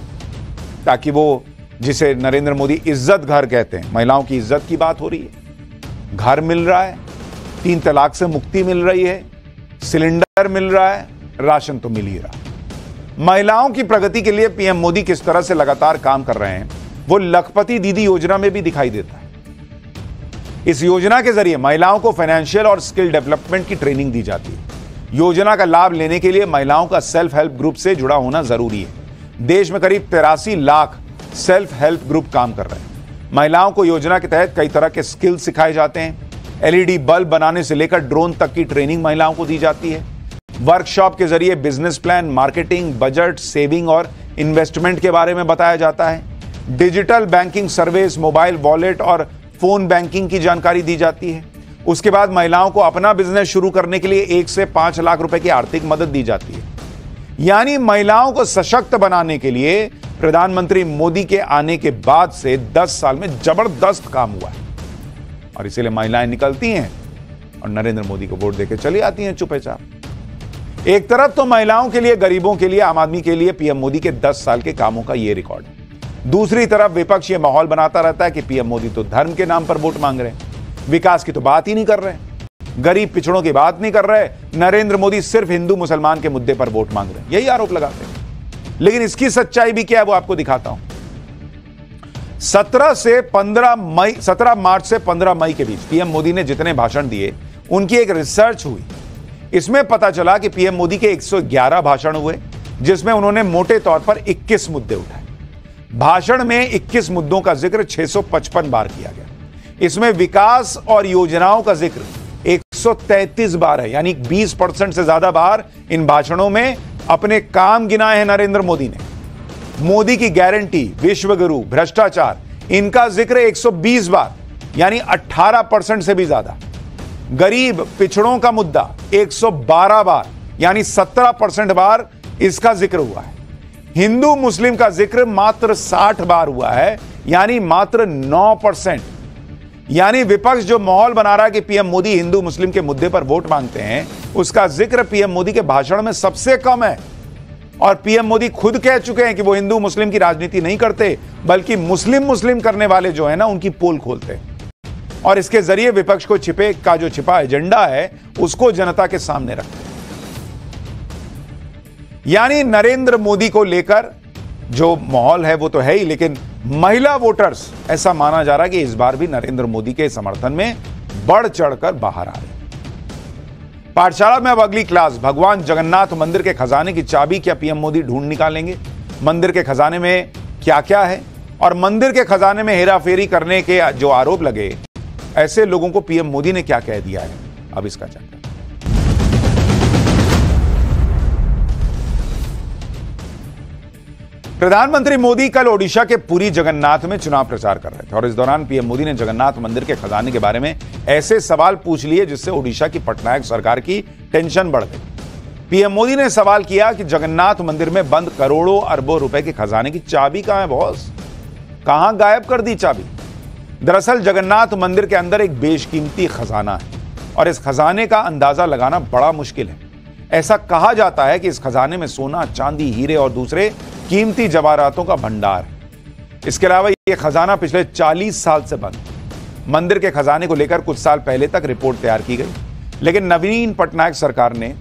ताकि वो जिसे नरेंद्र मोदी इज्जत घर कहते हैं, महिलाओं की इज्जत की बात हो रही है। घर मिल रहा है, 3 तलाक से मुक्ति मिल रही है, सिलेंडर मिल रहा है, राशन तो मिल ही रहा है। महिलाओं की प्रगति के लिए पीएम मोदी किस तरह से लगातार काम कर रहे हैं वो लखपति दीदी योजना में भी दिखाई देता है। इस योजना के जरिए महिलाओं को फाइनेंशियल और स्किल डेवलपमेंट की ट्रेनिंग दी जाती है। योजना का लाभ लेने के लिए महिलाओं का सेल्फ हेल्प ग्रुप से जुड़ा होना जरूरी है। देश में करीब 83 लाख सेल्फ हेल्प ग्रुप काम कर रहे हैं। महिलाओं को योजना के तहत कई तरह के स्किल सिखाए जाते हैं। एलईडी बल्ब बनाने से लेकर ड्रोन तक की ट्रेनिंग महिलाओं को दी जाती है। वर्कशॉप के जरिए business plan, marketing, budget, saving और इन्वेस्टमेंट के बारे में बताया जाता है। Digital banking service, mobile wallet और फोन बैंकिंग की जानकारी दी जाती है। उसके बाद महिलाओं को अपना बिजनेस शुरू करने के लिए 1 से 5 लाख रुपए की आर्थिक मदद दी जाती है। यानी महिलाओं को सशक्त बनाने के लिए प्रधानमंत्री मोदी के आने के बाद से 10 साल में जबरदस्त काम हुआ है। और इसीलिए महिलाएं निकलती हैं और नरेंद्र मोदी को वोट देकर चली आती हैं चुपचाप। एक तरफ तो महिलाओं के लिए, गरीबों के लिए, आम आदमी के लिए पीएम मोदी के 10 साल के कामों का यह रिकॉर्ड है। दूसरी तरफ विपक्ष ये माहौल बनाता रहता है कि पीएम मोदी तो धर्म के नाम पर वोट मांग रहे हैं, विकास की तो बात ही नहीं कर रहे, गरीब पिछड़ों की बात नहीं कर रहे, नरेंद्र मोदी सिर्फ हिंदू मुसलमान के मुद्दे पर वोट मांग रहे हैं, यही आरोप लगाते हैं। लेकिन इसकी सच्चाई भी क्या है वो आपको दिखाता हूं। 17 मार्च से 15 मई के बीच पीएम मोदी ने जितने भाषण दिए उनकी एक रिसर्च हुई। इसमें पता चला कि पीएम मोदी के 111 भाषण हुए, जिसमें उन्होंने मोटे तौर पर 21 मुद्दे उठाए। भाषण में 21 मुद्दों का जिक्र 655 बार किया गया। इसमें विकास और योजनाओं का जिक्र 133 बार है, यानी 20% से ज्यादा बार इन भाषणों में अपने काम गिनाए हैं नरेंद्र मोदी ने। मोदी की गारंटी, विश्वगुरु, भ्रष्टाचार, इनका जिक्र 120 बार, यानी 18% से भी ज्यादा। गरीब पिछड़ों का मुद्दा 112 बार, यानी 17% बार इसका जिक्र हुआ है। हिंदू मुस्लिम का जिक्र मात्र 60 बार हुआ है, यानी मात्र 9%। यानी विपक्ष जो माहौल बना रहा है कि पीएम मोदी हिंदू मुस्लिम के मुद्दे पर वोट मांगते हैं, उसका जिक्र पीएम मोदी के भाषण में सबसे कम है। और पीएम मोदी खुद कह चुके हैं कि वो हिंदू मुस्लिम की राजनीति नहीं करते, बल्कि मुस्लिम मुस्लिम करने वाले जो है ना, उनकी पोल खोलते हैं। और इसके जरिए विपक्ष को छिपा एजेंडा है उसको जनता के सामने रखते हैं। यानी नरेंद्र मोदी को लेकर जो माहौल है वो तो है ही, लेकिन महिला वोटर्स, ऐसा माना जा रहा है कि इस बार भी नरेंद्र मोदी के समर्थन में बढ़ चढ़कर बाहर आ रहे हैं। पाठशाला में अब अगली क्लास, भगवान जगन्नाथ मंदिर के खजाने की चाबी क्या पीएम मोदी ढूंढ निकालेंगे? मंदिर के खजाने में क्या क्या है और मंदिर के खजाने में हेराफेरी करने के जो आरोप लगे, ऐसे लोगों को पीएम मोदी ने क्या कह दिया है, अब इसका चक्कर। प्रधानमंत्री मोदी कल ओडिशा के पुरी जगन्नाथ में चुनाव प्रचार कर रहे थे और इस दौरान पीएम मोदी ने जगन्नाथ मंदिर के खजाने के बारे में ऐसे सवाल पूछ लिए जिससे ओडिशा की पटनायक सरकार की टेंशन बढ़ गई। पीएम मोदी ने सवाल किया कि जगन्नाथ मंदिर में बंद करोड़ों अरबों रुपए के खजाने की चाबी कहां है बॉस? कहां गायब कर दी चाबी? दरअसल जगन्नाथ मंदिर के अंदर एक बेशकीमती खजाना है और इस खजाने का अंदाजा लगाना बड़ा मुश्किल है। ऐसा कहा जाता है कि इस खजाने में सोना, चांदी, हीरे और दूसरे कीमती जवाहरातों का भंडार है। इसके अलावा यह खजाना पिछले 40 साल से बंद। मंदिर के खजाने को लेकर कुछ साल पहले तक रिपोर्ट तैयार की गई, लेकिन नवीन पटनायक सरकार ने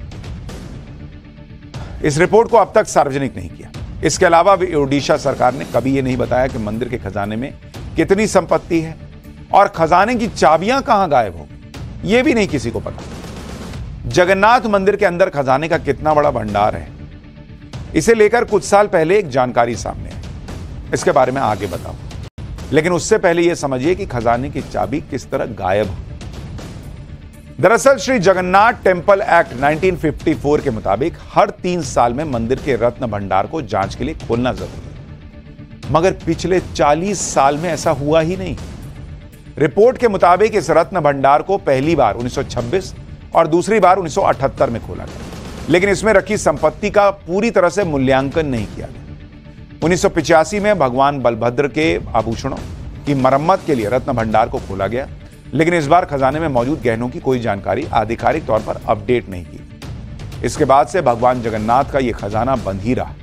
इस रिपोर्ट को अब तक सार्वजनिक नहीं किया। इसके अलावा ओडिशा सरकार ने कभी यह नहीं बताया कि मंदिर के खजाने में कितनी संपत्ति है और खजाने की चाबियां कहां गायब हो गई, यह भी नहीं किसी को पता। जगन्नाथ मंदिर के अंदर खजाने का कितना बड़ा भंडार है, इसे लेकर कुछ साल पहले एक जानकारी सामने आई। इसके बारे में आगे बताऊं, लेकिन उससे पहले यह समझिए कि खजाने की चाबी किस तरह गायब हो। दरअसल श्री जगन्नाथ टेम्पल एक्ट 1954 के मुताबिक हर 3 साल में मंदिर के रत्न भंडार को जांच के लिए खोलना जरूरी है, मगर पिछले 40 साल में ऐसा हुआ ही नहीं। रिपोर्ट के मुताबिक इस रत्न भंडार को पहली बार 1926 और दूसरी बार 1978 में खोला गया, लेकिन इसमें रखी संपत्ति का पूरी तरह से मूल्यांकन नहीं किया गया। 1985 में भगवान बलभद्र के आभूषणों की मरम्मत के लिए रत्न भंडार को खोला गया, लेकिन इस बार खजाने में मौजूद गहनों की कोई जानकारी आधिकारिक तौर पर अपडेट नहीं की। इसके बाद से भगवान जगन्नाथ का यह खजाना बंद ही रहा,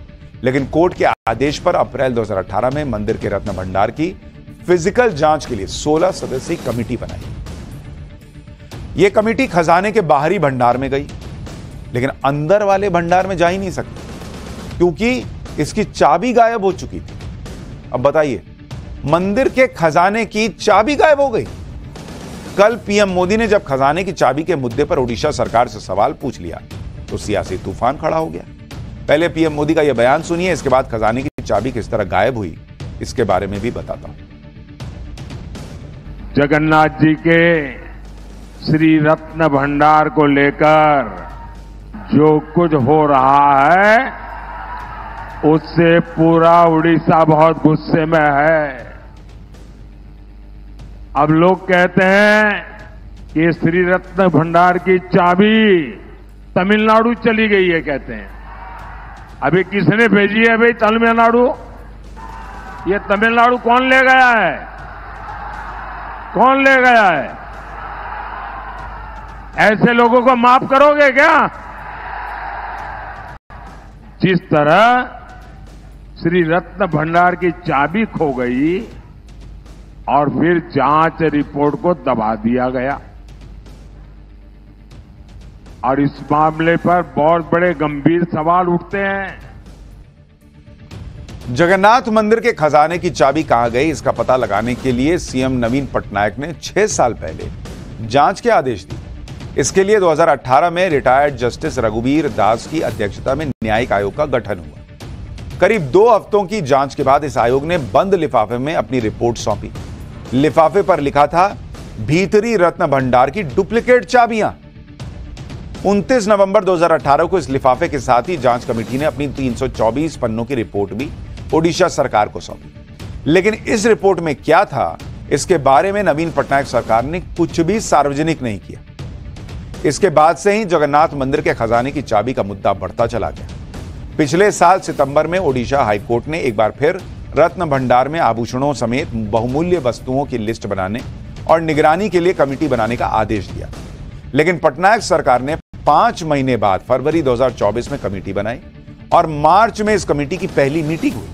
लेकिन कोर्ट के आदेश पर अप्रैल 2018 में मंदिर के रत्न भंडार की फिजिकल जांच के लिए 16 सदस्यीय कमेटी बनाई। यह कमेटी खजाने के बाहरी भंडार में गई, लेकिन अंदर वाले भंडार में जा ही नहीं सकती क्योंकि इसकी चाबी गायब हो चुकी थी। अब बताइए, मंदिर के खजाने की चाबी गायब हो गई। कल पीएम मोदी ने जब खजाने की चाबी के मुद्दे पर ओडिशा सरकार से सवाल पूछ लिया तो सियासी तूफान खड़ा हो गया। पहले पीएम मोदी का यह बयान सुनिए, इसके बाद खजाने की चाबी किस तरह गायब हुई इसके बारे में भी बताता हूं। जगन्नाथ जी के श्री रत्न भंडार को लेकर जो कुछ हो रहा है उससे पूरा उड़ीसा बहुत गुस्से में है। अब लोग कहते हैं कि श्री रत्न भंडार की चाबी तमिलनाडु चली गई है, कहते हैं। अभी किसने भेजी है भाई तमिलनाडु? ये तमिलनाडु कौन ले गया है? कौन ले गया है? ऐसे लोगों को माफ करोगे क्या? जिस तरह श्री रत्न भंडार की चाबी खो गई और फिर जांच रिपोर्ट को दबा दिया गया, और इस मामले पर बहुत बड़े गंभीर सवाल उठते हैं। जगन्नाथ मंदिर के खजाने की चाबी कहां गई, इसका पता लगाने के लिए सीएम नवीन पटनायक ने 6 साल पहले जांच के आदेश दिए। इसके लिए 2018 में रिटायर्ड जस्टिस रघुवीर दास की अध्यक्षता में न्यायिक आयोग का गठन हुआ। करीब 2 हफ्तों की जांच के बाद इस आयोग ने बंद लिफाफे में अपनी रिपोर्ट सौंपी। लिफाफे पर लिखा था भीतरी रत्न भंडार की डुप्लीकेट चाबियां। 29 नवंबर 2018 को इस लिफाफे के साथ ही जांच कमेटी ने अपनी 324 पन्नों की रिपोर्ट भी ओडिशा सरकार को सौंपी। लेकिन इस रिपोर्ट में क्या था, इसके बारे में नवीन पटनायक सरकार ने कुछ भी सार्वजनिक नहीं किया। इसके बाद से ही जगन्नाथ मंदिर के खजाने की चाबी का मुद्दा बढ़ता चला गया। पिछले साल सितंबर में ओडिशा हाईकोर्ट ने एक बार फिर रत्न भंडार में आभूषणों समेत बहुमूल्य वस्तुओं की लिस्ट बनाने और निगरानी के लिए कमेटी बनाने का आदेश दिया, लेकिन पटनायक सरकार ने 5 महीने बाद फरवरी 2024 में कमेटी बनाई और मार्च में इस कमेटी की पहली मीटिंग हुई।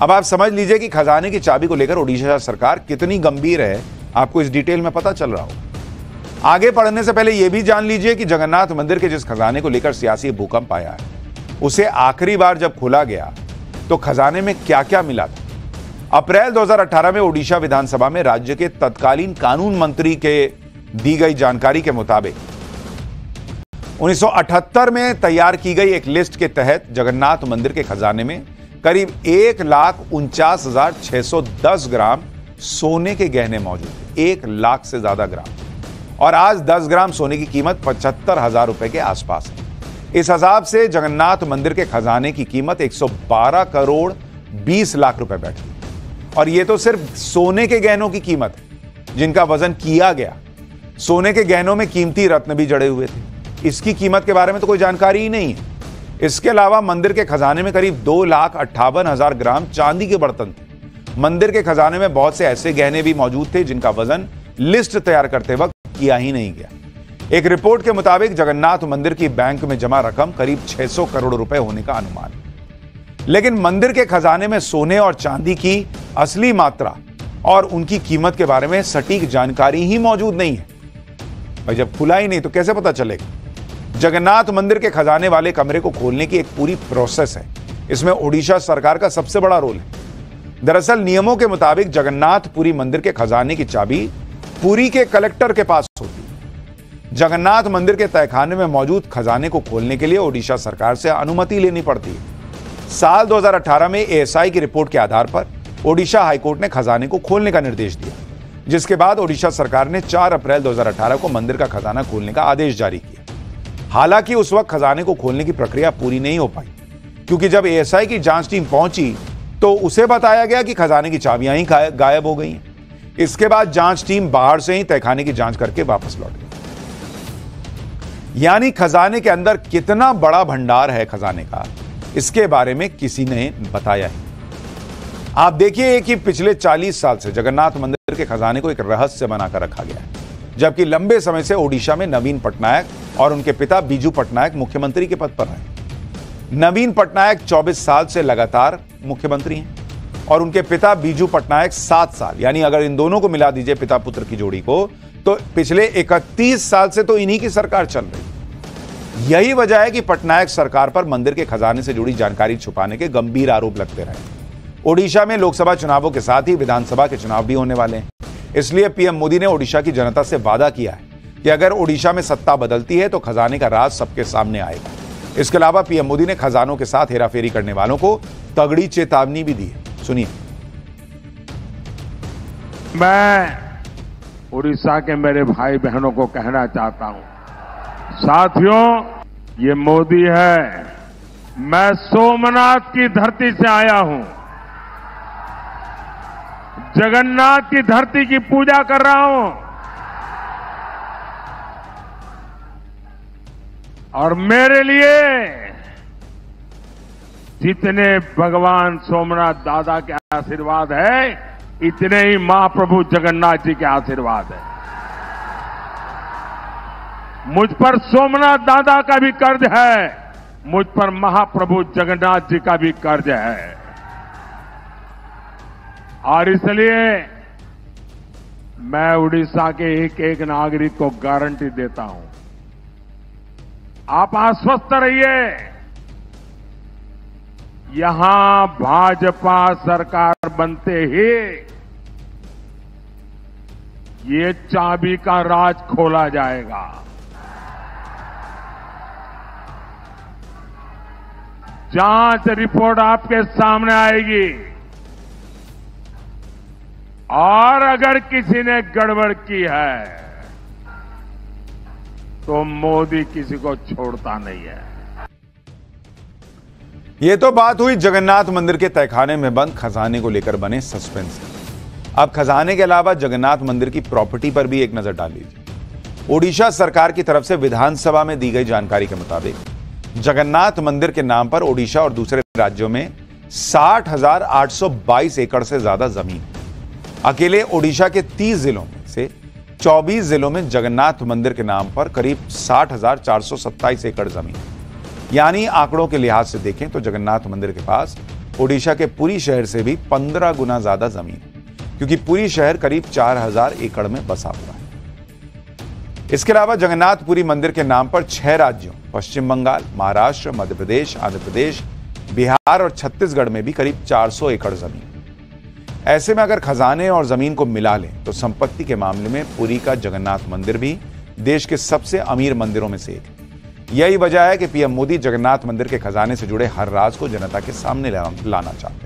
अब आप समझ लीजिए कि खजाने की चाबी को लेकर ओडिशा सरकार कितनी गंभीर है, आपको इस डिटेल में पता चल रहा होगा। आगे बढ़ने से पहले यह भी जान लीजिए कि जगन्नाथ मंदिर के जिस खजाने को लेकर सियासी भूकंप आया है, उसे आखिरी बार जब खोला गया तो खजाने में क्या क्या मिला था। अप्रैल 2018 में ओडिशा विधानसभा में राज्य के तत्कालीन कानून मंत्री के दी गई जानकारी के मुताबिक 1978 में तैयार की गई एक लिस्ट के तहत जगन्नाथ मंदिर के खजाने में करीब 1,49,610 ग्राम सोने के गहने मौजूद थे। 1 लाख से ज्यादा ग्राम, और आज 10 ग्राम सोने की कीमत 75,000 रुपए के आसपास है। इस हिसाब से जगन्नाथ मंदिर के खजाने की कीमत 112 करोड़ 20 लाख रुपए बैठती, और यह तो सिर्फ सोने के गहनों की कीमत है जिनका वजन किया गया। सोने के गहनों में कीमती रत्न भी जड़े हुए थे, इसकी कीमत के बारे में तो कोई जानकारी ही नहीं है। इसके अलावा मंदिर के खजाने में करीब 2,58,000 ग्राम चांदी के बर्तन थे। मंदिर के खजाने में बहुत से ऐसे गहने भी मौजूद थे जिनका वजन लिस्ट तैयार करते वक्त किया ही नहीं गया। एक रिपोर्ट के मुताबिक जगन्नाथ मंदिर की बैंक में जमा रकम करीब 600 करोड़ रुपए होने का अनुमान है। लेकिन मंदिर के खजाने में सोने और चांदी की असली मात्रा और उनकी कीमत के बारे में सटीक जानकारी ही मौजूद नहीं है। भाई जब खुला ही नहीं तो कैसे पता चलेगा? जगन्नाथ मंदिर के खजाने वाले कमरे को खोलने की एक पूरी प्रोसेस है। इसमें ओडिशा सरकार का सबसे बड़ा रोल है। दरअसल नियमों के मुताबिक जगन्नाथपुरी मंदिर के खजाने की चाबी पुरी के कलेक्टर के पास होती है। जगन्नाथ मंदिर के तहखाने में मौजूद खजाने को खोलने के लिए ओडिशा सरकार से अनुमति लेनी पड़ती है। साल 2018 में एएसआई की रिपोर्ट के आधार पर ओडिशा हाईकोर्ट ने खजाने को खोलने का निर्देश दिया, जिसके बाद ओडिशा सरकार ने 4 अप्रैल 2018 को मंदिर का खजाना खोलने का आदेश जारी किया। हालांकि उस वक्त खजाने को खोलने की प्रक्रिया पूरी नहीं हो पाई, क्योंकि जब एएसआई की जांच टीम पहुंची तो उसे बताया गया कि खजाने की चाबियां ही गायब हो गई हैं। इसके बाद जांच टीम बाहर से ही तहखाने की जांच करके वापस लौट गई। यानी खजाने के अंदर कितना बड़ा भंडार है खजाने का, इसके बारे में किसी ने बताया ही। आप देखिए कि पिछले 40 साल से जगन्नाथ मंदिर के खजाने को एक रहस्य बनाकर रखा गया है, जबकि लंबे समय से ओडिशा में नवीन पटनायक और उनके पिता बीजू पटनायक मुख्यमंत्री के पद पर रहे। नवीन पटनायक 24 साल से लगातार मुख्यमंत्री हैं और उनके पिता बीजू पटनायक 7 साल, यानी अगर इन दोनों को मिला दीजिए पिता पुत्र की जोड़ी को, तो पिछले 31 साल से तो इन्हीं की सरकार चल रही। यही वजह है कि पटनायक सरकार पर मंदिर के खजाने से जुड़ी जानकारी छुपाने के गंभीर आरोप लगते रहे। ओडिशा में लोकसभा चुनावों के साथ ही विधानसभा के चुनाव भी होने वाले हैं। इसलिए पीएम मोदी ने ओडिशा की जनता से वादा किया है कि अगर ओडिशा में सत्ता बदलती है तो खजाने का राज सबके सामने आएगा। इसके अलावा पीएम मोदी ने खजानों के साथ हेराफेरी करने वालों को तगड़ी चेतावनी भी दी है। सुनिए। मैं उड़ीसा के मेरे भाई बहनों को कहना चाहता हूं, साथियों, ये मोदी है। मैं सोमनाथ की धरती से आया हूं, जगन्नाथ की धरती की पूजा कर रहा हूं और मेरे लिए जितने भगवान सोमनाथ दादा के आशीर्वाद है, इतने ही महाप्रभु जगन्नाथ जी के आशीर्वाद है। मुझ पर सोमनाथ दादा का भी कर्ज है, मुझ पर महाप्रभु जगन्नाथ जी का भी कर्ज है। और इसलिए मैं उड़ीसा के एक एक नागरिक को गारंटी देता हूं, आप आश्वस्त रहिए, यहां भाजपा सरकार बनते ही ये चाबी का राज खोला जाएगा। जांच रिपोर्ट आपके सामने आएगी और अगर किसी ने गड़बड़ की है तो मोदी किसी को छोड़ता नहीं है। यह तो बात हुई जगन्नाथ मंदिर के तहखाने में बंद खजाने को लेकर बने सस्पेंस। अब खजाने के अलावा जगन्नाथ मंदिर की प्रॉपर्टी पर भी एक नजर डाल लीजिए। ओडिशा सरकार की तरफ से विधानसभा में दी गई जानकारी के मुताबिक जगन्नाथ मंदिर के नाम पर ओडिशा और दूसरे राज्यों में 60,822 एकड़ से ज्यादा जमीन। अकेले ओडिशा के 30 जिलों में से 24 जिलों में जगन्नाथ मंदिर के नाम पर करीब 60,427 एकड़ जमीन। यानी आंकड़ों के लिहाज से देखें तो जगन्नाथ मंदिर के पास ओडिशा के पुरी शहर से भी 15 गुना ज्यादा जमीन, क्योंकि पुरी शहर करीब 4,000 एकड़ में बसा हुआ है। इसके अलावा जगन्नाथपुरी मंदिर के नाम पर 6 राज्यों पश्चिम बंगाल, महाराष्ट्र, मध्य प्रदेश, आंध्र प्रदेश, बिहार और छत्तीसगढ़ में भी करीब 400 एकड़ जमीन। ऐसे में अगर खजाने और जमीन को मिला लें तो संपत्ति के मामले में पुरी का जगन्नाथ मंदिर भी देश के सबसे अमीर मंदिरों में से एक है। यही वजह है कि पीएम मोदी जगन्नाथ मंदिर के खजाने से जुड़े हर राज को जनता के सामने लाना चाहते हैं।